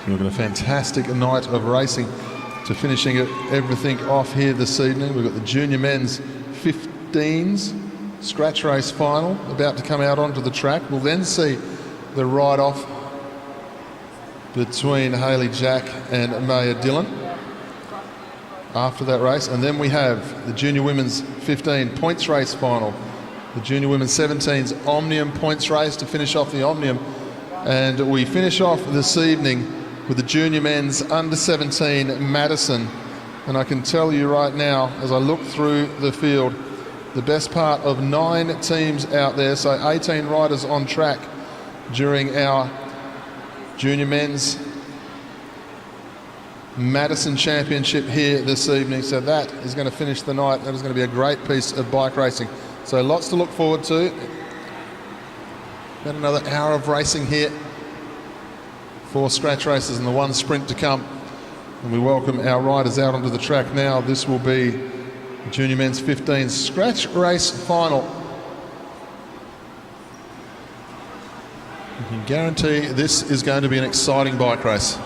We've got a fantastic night of racing to finishing everything off here this evening. We've got the junior men's 15s scratch race final about to come out onto the track. We'll then see the ride-off between Hayley Jack and Maya Dillon after that race. And then we have the junior women's 15 points race final, the junior women's 17s Omnium points race to finish off the Omnium. And we finish off this evening with the junior men's under 17 Madison. And I can tell you right now, as I look through the field, the best part of 9 teams out there, so 18 riders on track during our junior men's Madison Championship here this evening. So that is going to finish the night. That is going to be a great piece of bike racing. So lots to look forward to. About another hour of racing here. 4 scratch races and the 1 sprint to come. And we welcome our riders out onto the track now. This will be the junior men's 15 scratch race final. You can guarantee this is going to be an exciting bike race.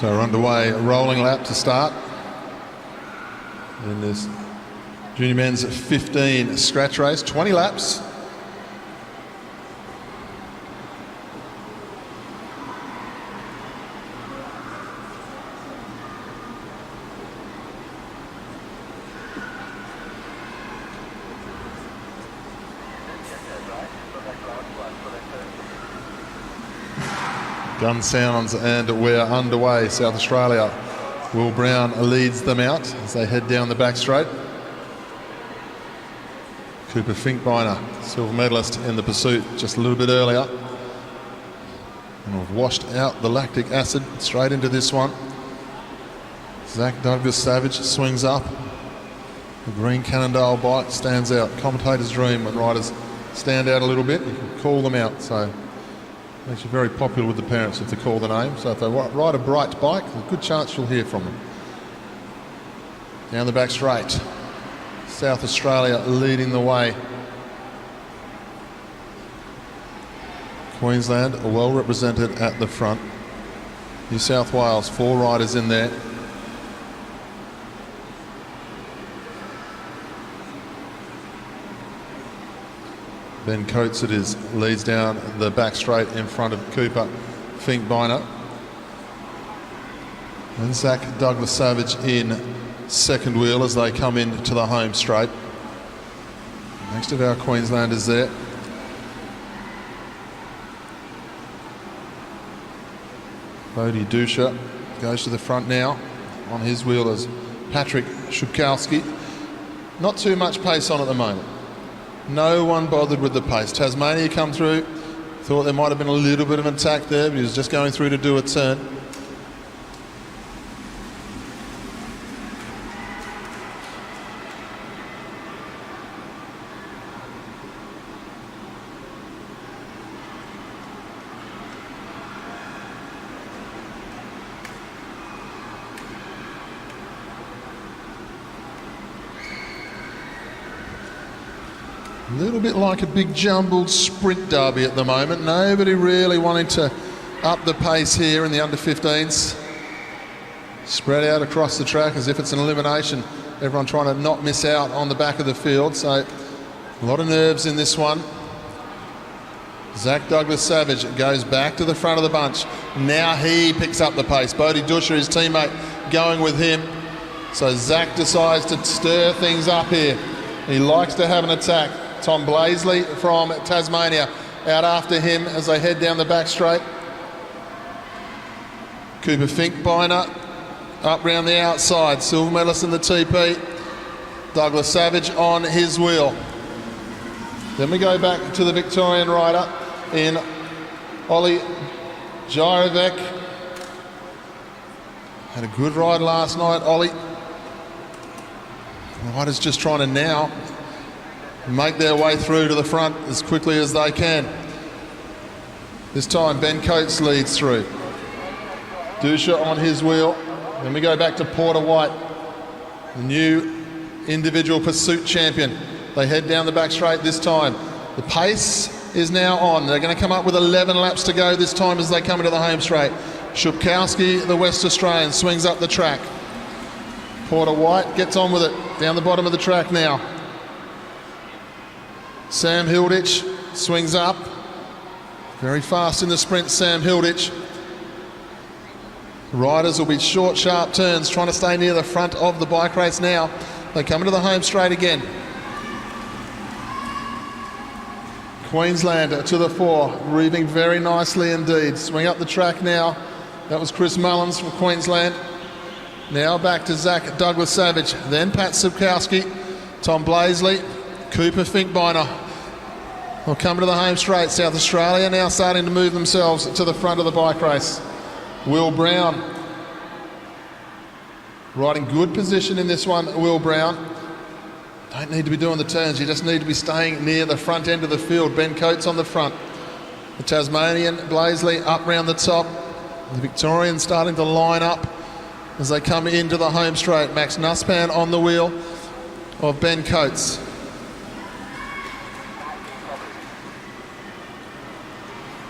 So we're underway, a rolling lap to start in this junior men's 15 scratch race, 20 laps. Gun sounds and we're underway. South Australia, Will Brown leads them out as they head down the back straight. Cooper Finkbeiner, silver medalist in the pursuit just a little bit earlier. And we've washed out the lactic acid straight into this one. Zach Douglas Savage swings up. The green Cannondale bike stands out. Commentator's dream when riders stand out a little bit, you can call them out. So makes you very popular with the parents if they call the name. So if they ride a bright bike, there's a good chance you'll hear from them. Down the back straight. South Australia leading the way. Queensland are well represented at the front. New South Wales, 4 riders in there. Ben Coates it is, leads down the back straight in front of Cooper Finkbeiner. And Zach Douglas Savage in second wheel as they come into the home straight. Next of our Queenslanders there. Bodie Dusha goes to the front now. On his wheel is Patrick Shubkowski. Not too much pace on at the moment. No one bothered with the pace. Tasmania come through. Thought there might have been a little bit of an attack there, but he was just going through to do a turn. A little bit like a big jumbled sprint derby at the moment. Nobody really wanting to up the pace here in the under-15s. Spread out across the track as if it's an elimination. Everyone trying to not miss out on the back of the field. So a lot of nerves in this one. Zach Douglas-Savage goes back to the front of the bunch. Now he picks up the pace. Bodie Dusha, his teammate, going with him. So Zach decides to stir things up here. He likes to have an attack. Tom Blaisley from Tasmania out after him as they head down the back straight. Cooper Finkbeiner up round the outside. Silver medalist in the TP. Douglas Savage on his wheel. Then we go back to the Victorian rider in Ollie Jairovec. Had a good ride last night, Ollie. The riders just trying to now make their way through to the front as quickly as they can. This time Ben Coates leads through. Dusha on his wheel. Then we go back to Porter White, the new individual pursuit champion. They head down the back straight this time. The pace is now on. They're going to come up with 11 laps to go this time as they come into the home straight. Shubkowski, the West Australian, swings up the track. Porter White gets on with it down the bottom of the track now. Sam Hilditch swings up. Very fast in the sprint, Sam Hilditch. Riders will be short, sharp turns, trying to stay near the front of the bike race now. They come into the home straight again. Queensland to the fore, moving very nicely indeed. Swing up the track now. That was Chris Mullins from Queensland. Now back to Zach Douglas-Savage, then Pat Subkowski, Tom Blaisley, Cooper Finkbeiner. We'll come to the home straight. South Australia now starting to move themselves to the front of the bike race. Will Brown riding good position in this one. Will Brown. Don't need to be doing the turns, you just need to be staying near the front end of the field. Ben Coates on the front. The Tasmanian, Blaisley up round the top. The Victorian starting to line up as they come into the home straight. Max Nusspan on the wheel of Ben Coates.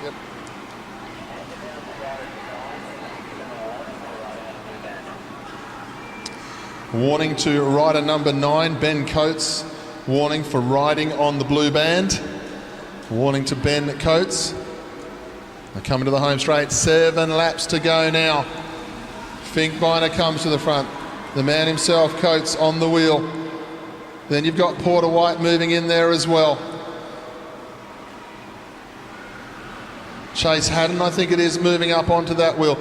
Yep. Warning to rider number 9, Ben Coates. Warning for riding on the blue band. Warning to Ben Coates. They're coming to the home straight. 7 laps to go now. Finkbeiner comes to the front. The man himself, Coates, on the wheel. Then you've got Porter White moving in there as well. Chase Haddon, I think it is, moving up onto that wheel.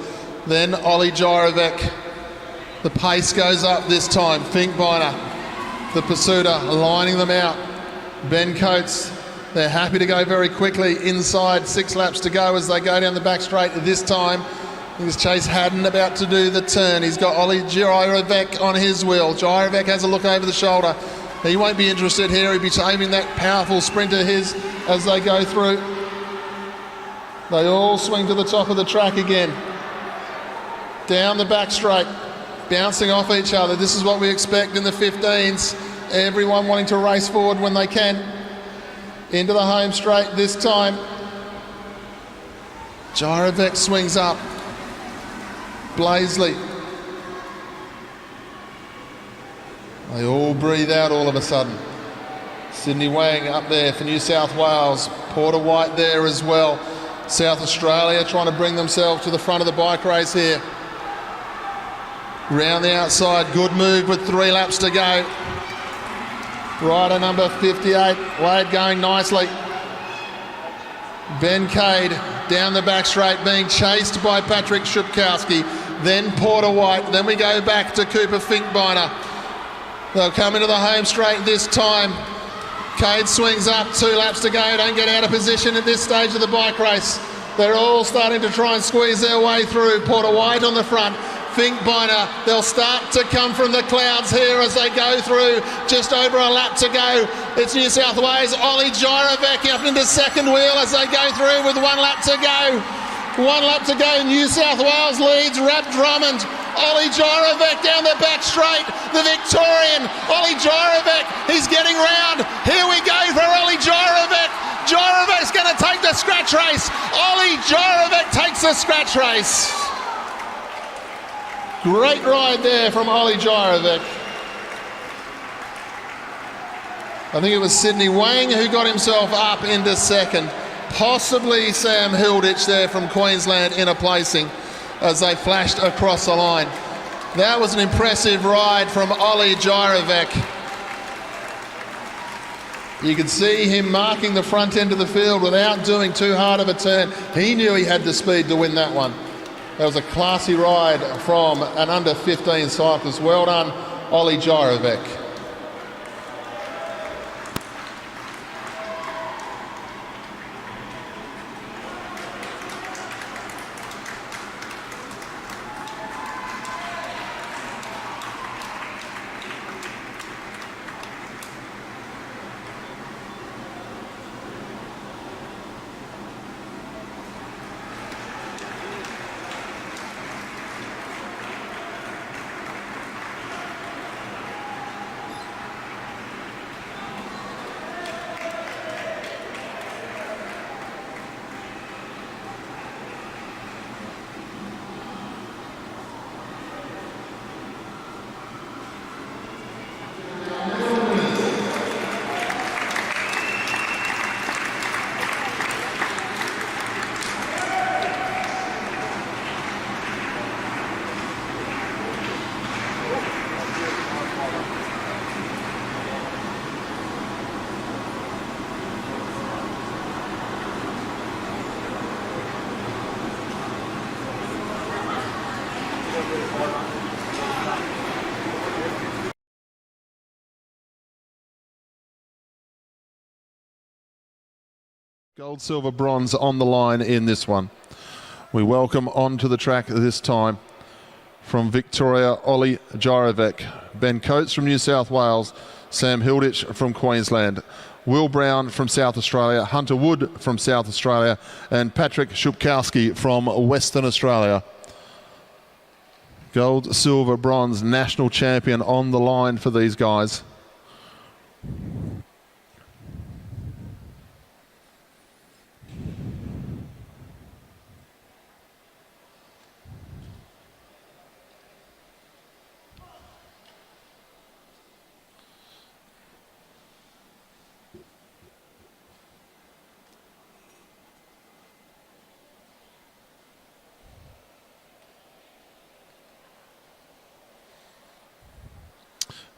Then Ollie Jairovec. The pace goes up this time. Finkbeiner, the pursuiter, lining them out. Ben Coates, they're happy to go very quickly inside. 6 laps to go as they go down the back straight this time. Here's Chase Haddon about to do the turn. He's got Ollie Jairovec on his wheel. Jairovec has a look over the shoulder. He won't be interested here. He'll be aiming that powerful sprinter his as they go through. They all swing to the top of the track again. Down the back straight, bouncing off each other. This is what we expect in the 15s. Everyone wanting to race forward when they can. Into the home straight this time. Jairovec swings up. Blaisley. They all breathe out all of a sudden. Sydney Wang up there for New South Wales. Porter White there as well. South Australia trying to bring themselves to the front of the bike race here. Round the outside, good move with 3 laps to go. Rider number 58, Wade going nicely. Ben Cade down the back straight being chased by Patrick Shupkowski, then Porter White, then we go back to Cooper Finkbeiner. They'll come into the home straight this time. Cade swings up, 2 laps to go, don't get out of position at this stage of the bike race. They're all starting to try and squeeze their way through. Porter White on the front. Finkbeiner, they'll start to come from the clouds here as they go through. Just over a lap to go. It's New South Wales. Ollie Gyrovec up into second wheel as they go through with 1 lap to go. 1 lap to go. New South Wales leads. Rap Drummond. Ollie Gyrovec down the back straight. The Victorian. Ollie Gyrovec. He's getting round. Here we go for Ollie Gyrovec. Gyrovec's going to take the scratch race. Ollie Gyrovec takes the scratch race. Great ride there from Ollie Gyrovec. I think it was Sydney Wang who got himself up into second. Possibly Sam Hilditch there from Queensland in a placing as they flashed across the line. That was an impressive ride from Ollie Gyrovec. You could see him marking the front end of the field without doing too hard of a turn. He knew he had the speed to win that one. That was a classy ride from an under-15 cyclist. Well done, Ollie Gyrovec. Gold, silver, bronze on the line in this one. We welcome onto the track this time from Victoria, Ollie Gyrovec, Ben Coates from New South Wales, Sam Hilditch from Queensland, Will Brown from South Australia, Hunter Wood from South Australia, and Patrick Shupkowski from Western Australia. Gold, silver, bronze, national champion on the line for these guys.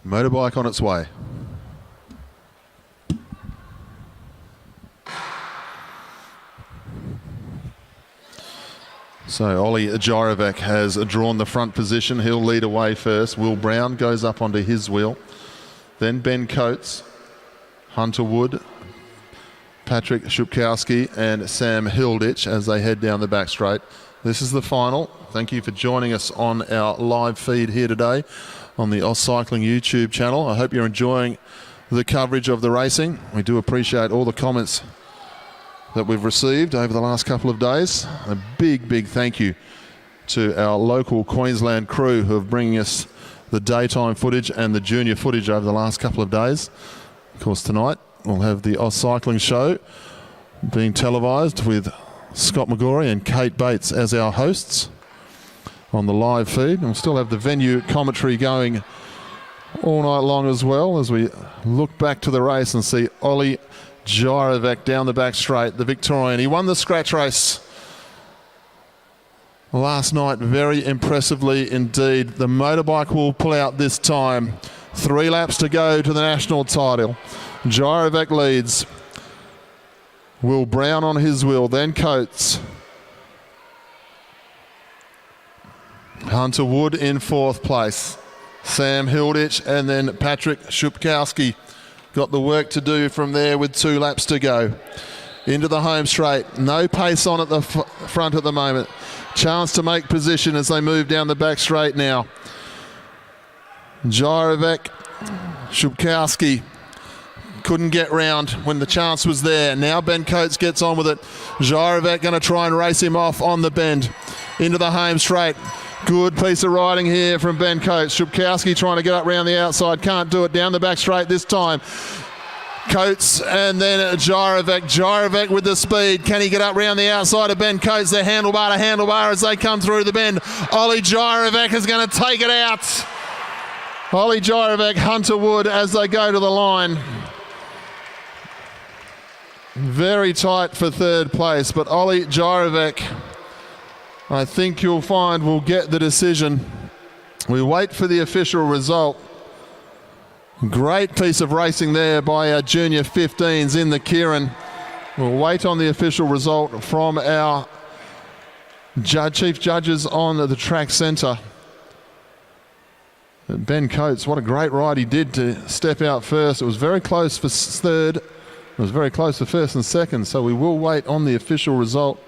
Motorbike on its way. So Ollie Gyrovec has drawn the front position. He'll lead away first. Will Brown goes up onto his wheel. Then Ben Coates, Hunter Wood, Patrick Shupkowski and Sam Hilditch as they head down the back straight. This is the final. Thank you for joining us on our live feed here today on the Oz Cycling YouTube channel. I hope you're enjoying the coverage of the racing. We do appreciate all the comments that we've received over the last couple of days. A big, big thank you to our local Queensland crew who are bringing us the daytime footage and the junior footage over the last couple of days. Of course, tonight we'll have the Oz Cycling show being televised with Scott McGorry and Kate Bates as our hosts on the live feed. And we'll still have the venue commentary going all night long as well as we look back to the race and see Ollie Gyrovec down the back straight, the Victorian. He won the scratch race last night very impressively indeed. The motorbike will pull out this time. 3 laps to go to the national title. Gyrovec leads. Will Brown on his wheel, then Coates. Hunter Wood in 4th place. Sam Hilditch and then Patrick Shupkowski got the work to do from there with 2 laps to go. Into the home straight. No pace on at the front at the moment. Chance to make position as they move down the back straight now. Gyrovec, Shupkowski couldn't get round when the chance was there. Now Ben Coates gets on with it. Gyrovec going to try and race him off on the bend. Into the home straight. Good piece of riding here from Ben Coates. Shupkowski trying to get up round the outside. Can't do it. Down the back straight this time. Coates and then Gyrovec. Gyrovec with the speed. Can he get up round the outside of Ben Coates? They're handlebar to handlebar as they come through the bend. Ollie Gyrovec is going to take it out. Ollie Gyrovec, Hunter Wood as they go to the line. Very tight for 3rd place, but Ollie Gyrovec, I think you'll find, will get the decision. We wait for the official result. Great piece of racing there by our junior 15s in the Kieran. We'll wait on the official result from our chief judges on the track centre. Ben Coates, what a great ride he did to step out first. It was very close for 3rd. It was very close for 1st and 2nd, so we will wait on the official result.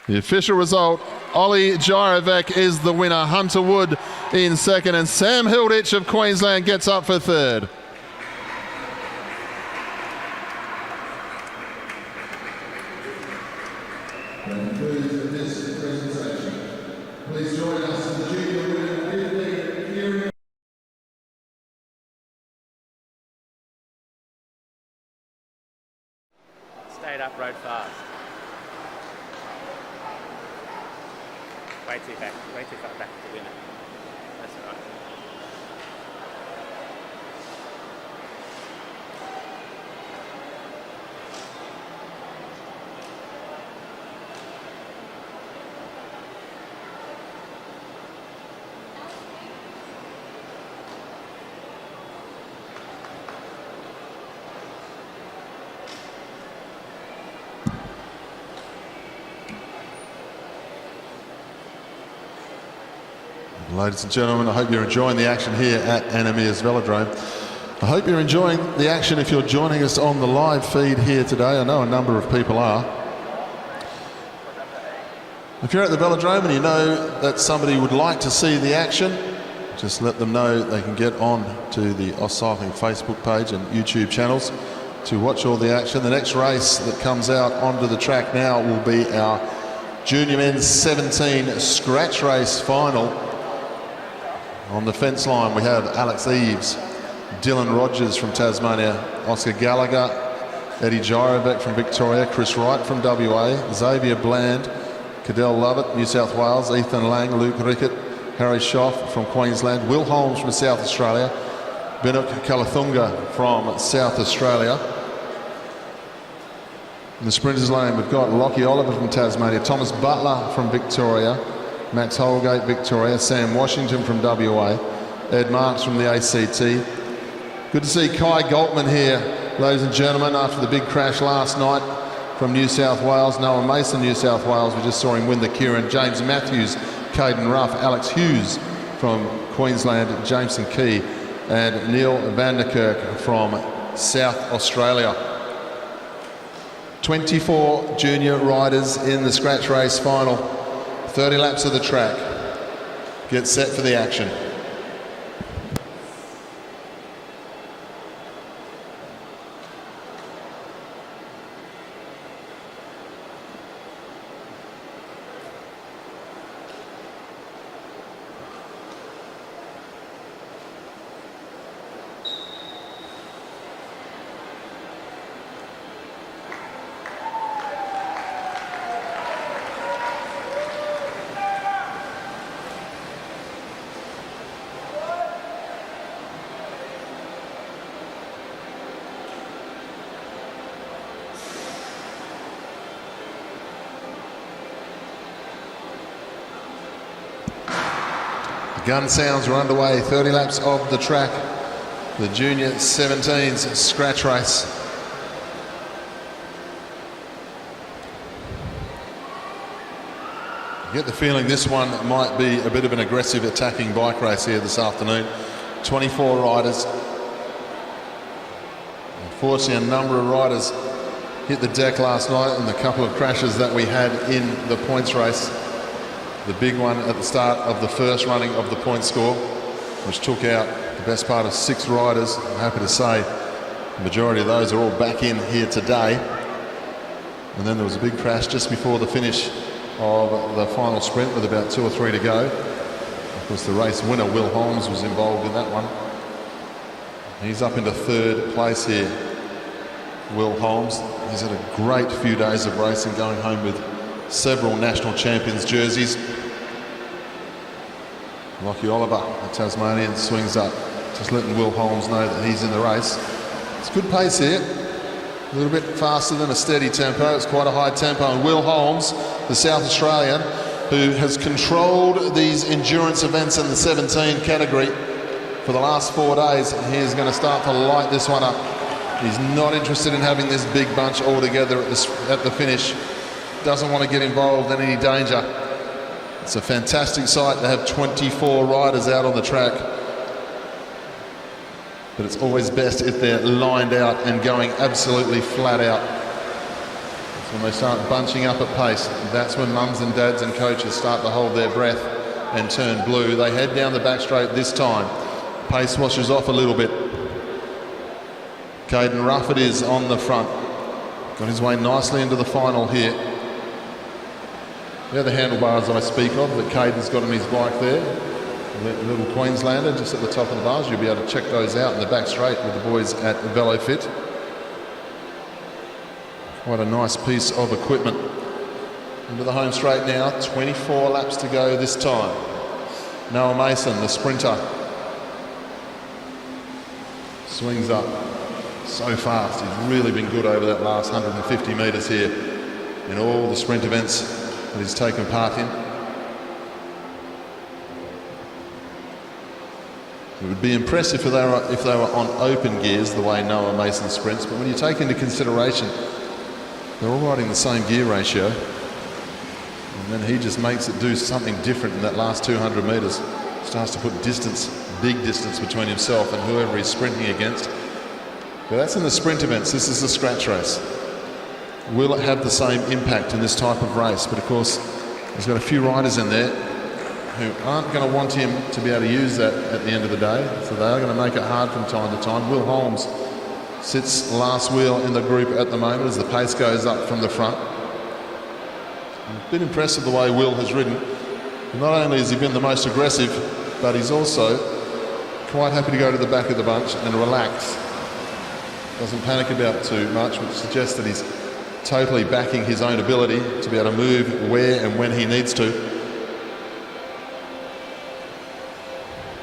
The official result, Ollie Gyrovec is the winner. Hunter Wood in 2nd, and Sam Hilditch of Queensland gets up for 3rd. Please join us in the junior women. Stayed up, rode fast. Way too far back to win it. That's all right. Ladies and gentlemen, I hope you're enjoying the action here at Anamias Velodrome. I hope you're enjoying the action if you're joining us on the live feed here today. I know a number of people are. If you're at the velodrome and you know that somebody would like to see the action, just let them know they can get on to the Oz Cycling Facebook page and YouTube channels to watch all the action. The next race that comes out onto the track now will be our Junior Men's 17 scratch race final. On the fence line we have Alex Eves, Dylan Rogers from Tasmania, Oscar Gallagher, Eddie Gyrovec from Victoria, Chris Wright from WA, Xavier Bland, Cadell Lovett, New South Wales, Ethan Lang, Luke Rickett, Harry Schoff from Queensland, Will Holmes from South Australia, Benuk Kalathunga from South Australia. In the sprinters lane we've got Lockie Oliver from Tasmania, Thomas Butler from Victoria, Max Holgate, Victoria, Sam Washington from WA, Ed Marks from the ACT. Good to see Kai Galtman here, ladies and gentlemen, after the big crash last night from New South Wales. Noah Mason, New South Wales, we just saw him win the Kieran. James Matthews, Caden Ruff, Alex Hughes from Queensland, Jameson Key, and Neil Vanderkerk from South Australia. 24 junior riders in the scratch race final. 30 laps of the track. Get set for the action. gun sounds are underway. 30 laps of the track. The Junior 17s scratch race. I get the feeling this one might be a bit of an aggressive attacking bike race here this afternoon. 24 riders. Unfortunately, a number of riders hit the deck last night in the couple of crashes that we had in the points race. The big one at the start of the first running of the point score, which took out the best part of 6 riders. I'm happy to say the majority of those are all back in here today. And then there was a big crash just before the finish of the final sprint with about 2 or 3 to go. Of course, the race winner, Will Holmes, was involved in that one. He's up into 3rd place here. Will Holmes, he's had a great few days of racing, going home with several national champions jerseys. Lockie Oliver, the Tasmanian, swings up, just letting Will Holmes know that he's in the race. It's good pace here, a little bit faster than a steady tempo. It's quite a high tempo, and Will Holmes, the South Australian, who has controlled these endurance events in the 17 category for the last 4 days, he is going to start to light this one up. He's not interested in having this big bunch all together at the finish. Doesn't want to get involved in any danger. It's a fantastic sight to have 24 riders out on the track. But it's always best if they're lined out and going absolutely flat out. That's when they start bunching up at pace. That's when mums and dads and coaches start to hold their breath and turn blue. They head down the back straight this time. Pace washes off a little bit. Caden Ruff it is on the front. Got his way nicely into the final here. The other handlebars I speak of that Caden's got on his bike there, the little Queenslander just at the top of the bars, you'll be able to check those out in the back straight with the boys at VeloFit. Quite a nice piece of equipment. Into the home straight now, 24 laps to go this time. Noah Mason, the sprinter, swings up so fast. He's really been good over that last 150 metres here in all the sprint events that he's taken part in. It would be impressive if they were on open gears the way Noah Mason sprints, but when you take into consideration they're all riding the same gear ratio, and then he just makes it do something different in that last 200 metres. Starts to put distance, big distance between himself and whoever he's sprinting against. But that's in the sprint events. This is the scratch race. Will it have the same impact in this type of race? But of course, there's got a few riders in there who aren't going to want him to be able to use that at the end of the day. So they are going to make it hard from time to time. Will Holmes sits last wheel in the group at the moment as the pace goes up from the front. I've been impressed with the way Will has ridden. Not only has he been the most aggressive, but he's also quite happy to go to the back of the bunch and relax. Doesn't panic about too much, which suggests that he's totally backing his own ability to be able to move where and when he needs to.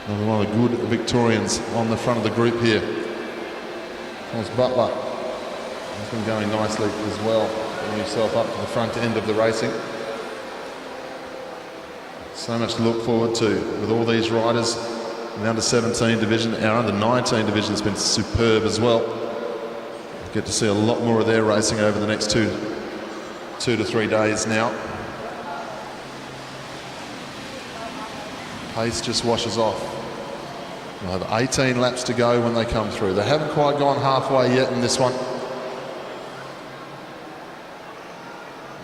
Another one of the good Victorians on the front of the group here. Thomas Butler. He's been going nicely as well, getting himself up to the front end of the racing. So much to look forward to with all these riders in the under-17 division. Our under-19 division has been superb as well. We'll get to see a lot more of their racing over the next two to 3 days now. Pace just washes off. We'll have 18 laps to go when they come through. They haven't quite gone halfway yet in this one.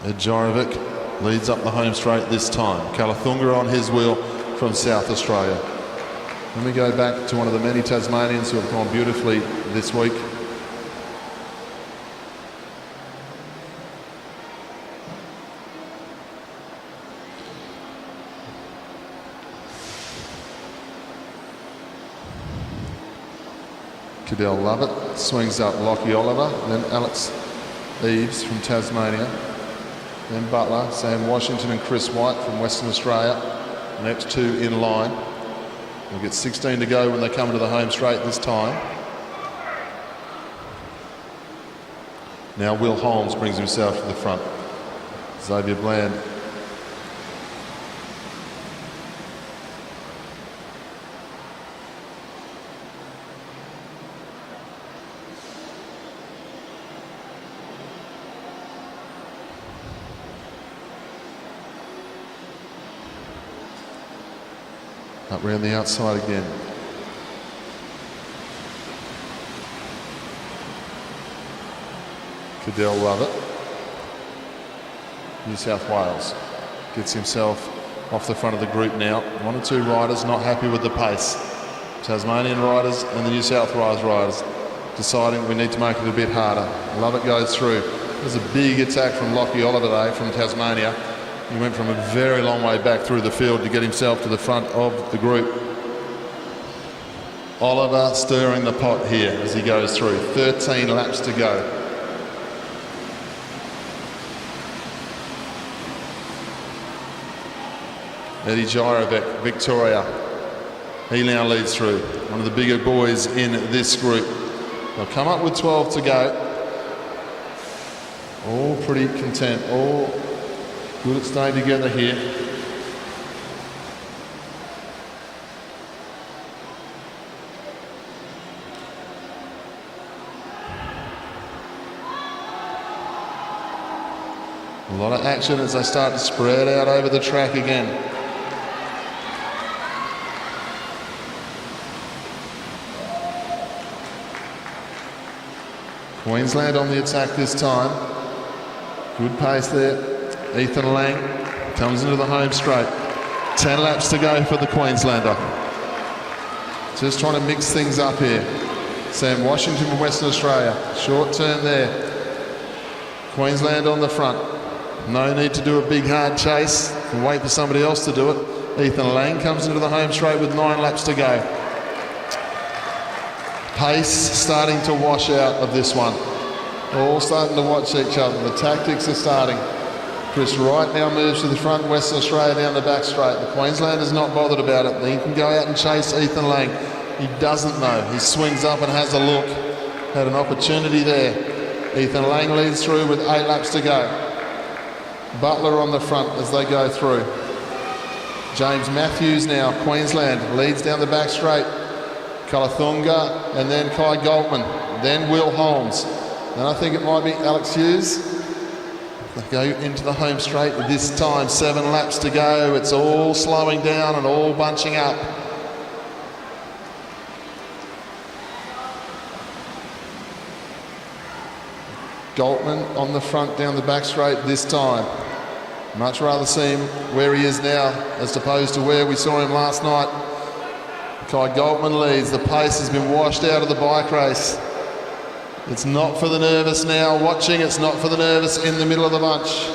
Ed Jorovic leads up the home straight this time. Kalathunga on his wheel from South Australia. Then we go back to one of the many Tasmanians who have gone beautifully this week. Cadell Lovett swings up Lockie Oliver, then Alex Eves from Tasmania, then Butler, Sam Washington and Chris White from Western Australia. The next two in line. We'll get 16 to go when they come into the home straight this time. Now Will Holmes brings himself to the front. Xavier Bland Up round the outside again. Cadell Lovett. New South Wales gets himself off the front of the group now. 1 or 2 riders not happy with the pace. Tasmanian riders and the New South Wales riders deciding we need to make it a bit harder. Lovett goes through. There's a big attack from Lockie Oliver today from Tasmania. He went from a very long way back through the field to get himself to the front of the group. Oliver stirring the pot here as he goes through. 13 laps to go. Eddie Gyrovic, Victoria. He now leads through. One of the bigger boys in this group. They'll come up with 12 to go. All pretty content, all good at staying together here. A lot of action as they start to spread out over the track again. Queensland on the attack this time. Good pace there. Ethan Lang comes into the home straight. 10 laps to go for the Queenslander. Just trying to mix things up here. Sam Washington from Western Australia. Short turn there. Queensland on the front. No need to do a big hard chase. Can wait for somebody else to do it. Ethan Lang comes into the home straight with 9 laps to go. Pace starting to wash out of this one. All starting to watch each other. The tactics are starting. Chris Wright now moves to the front. Western Australia down the back straight. The Queenslanders not bothered about it. He can go out and chase Ethan Lang. He doesn't know. He swings up and has a look. Had an opportunity there. Ethan Lang leads through with 8 laps to go. Butler on the front as they go through. James Matthews now, Queensland, leads down the back straight. Kalathunga and then Kai Goltman, then Will Holmes. And I think it might be Alex Hughes. They go into the home straight this time, 7 laps to go. It's all slowing down and all bunching up. Goltman on the front down the back straight this time. Much rather see him where he is now as opposed to where we saw him last night. Kai Goltman leads. The pace has been washed out of the bike race. It's not for the nervous now. Watching, it's not for the nervous in the middle of the bunch.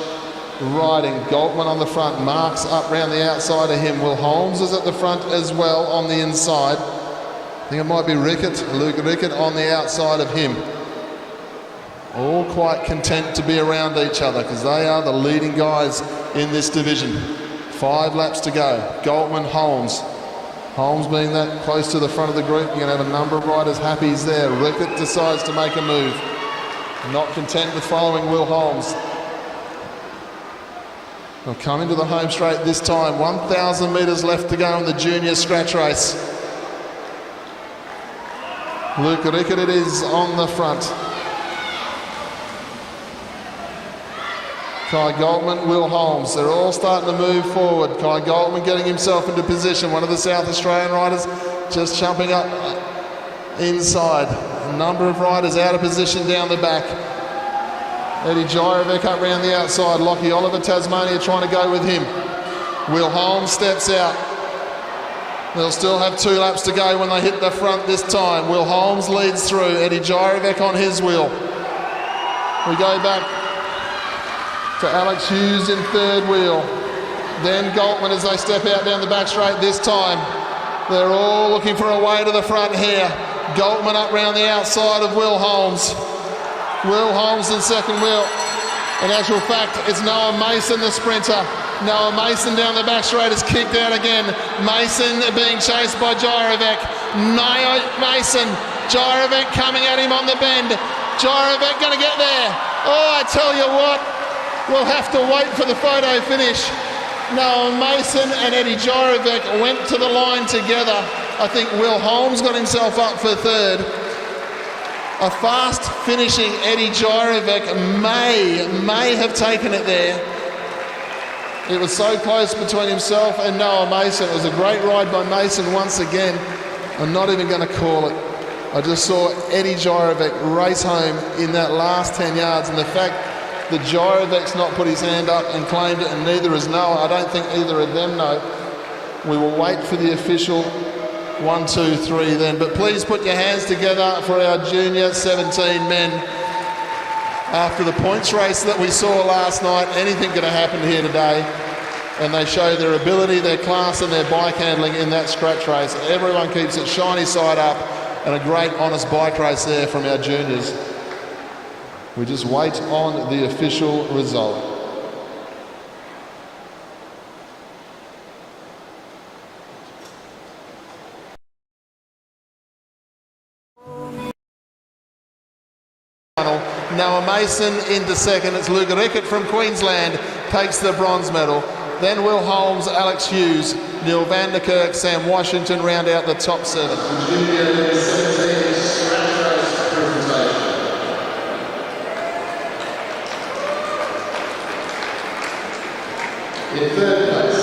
Riding, Goltman on the front. Marks up round the outside of him. Will Holmes is at the front as well on the inside. I think it might be Luke Rickett on the outside of him. All quite content to be around each other because they are the leading guys in this division. 5 laps to go. Goltman, Holmes. Holmes being that close to the front of the group, you're going to have a number of riders happy he's there. Rickett decides to make a move. Not content with following Will Holmes. They'll come into the home straight this time. 1,000 metres left to go in the junior scratch race. Luke Rickett it is on the front. Kai Goltman, Will Holmes, they're all starting to move forward. Kai Goltman getting himself into position. One of the South Australian riders just jumping up inside. A number of riders out of position down the back. Eddie Gyrovic up round the outside. Lockie Oliver, Tasmania, trying to go with him. Will Holmes steps out. They'll still have 2 laps to go when they hit the front this time. Will Holmes leads through. Eddie Gyrovic on his wheel. We go back to Alex Hughes in third wheel. Then Goltman as they step out down the back straight this time. They're all looking for a way to the front here. Goltman up round the outside of Will Holmes. Will Holmes in second wheel. In actual fact, it's Noah Mason, the sprinter. Noah Mason down the back straight is kicked out again. Mason being chased by Gyrovic. Mason, Gyrovic coming at him on the bend. Gyrovic going to get there. Oh, I tell you what. We'll have to wait for the photo finish. Noah Mason and Eddie Gyrovic went to the line together. I think Will Holmes got himself up for third. A fast finishing Eddie Gyrovic may have taken it there. It was so close between himself and Noah Mason. It was a great ride by Mason once again. I'm not even going to call it. I just saw Eddie Gyrovec race home in that last 10 yards, and the fact that Gyrovec's not put his hand up and claimed it, and neither has Noah, I don't think either of them know. We will wait for the official 1, 2, 3 then. But please put your hands together for our junior 17 men. After the points race that we saw last night, anything could have happened here today. And they show their ability, their class and their bike handling in that scratch race. Everyone keeps it shiny side up, and a great honest bike race there from our juniors. We just wait on the official result. Noah Mason into second. It's Luca Rickett from Queensland takes the bronze medal. Then Will Holmes, Alex Hughes, Neil van der Kerk, Sam Washington round out the top 7. In third place,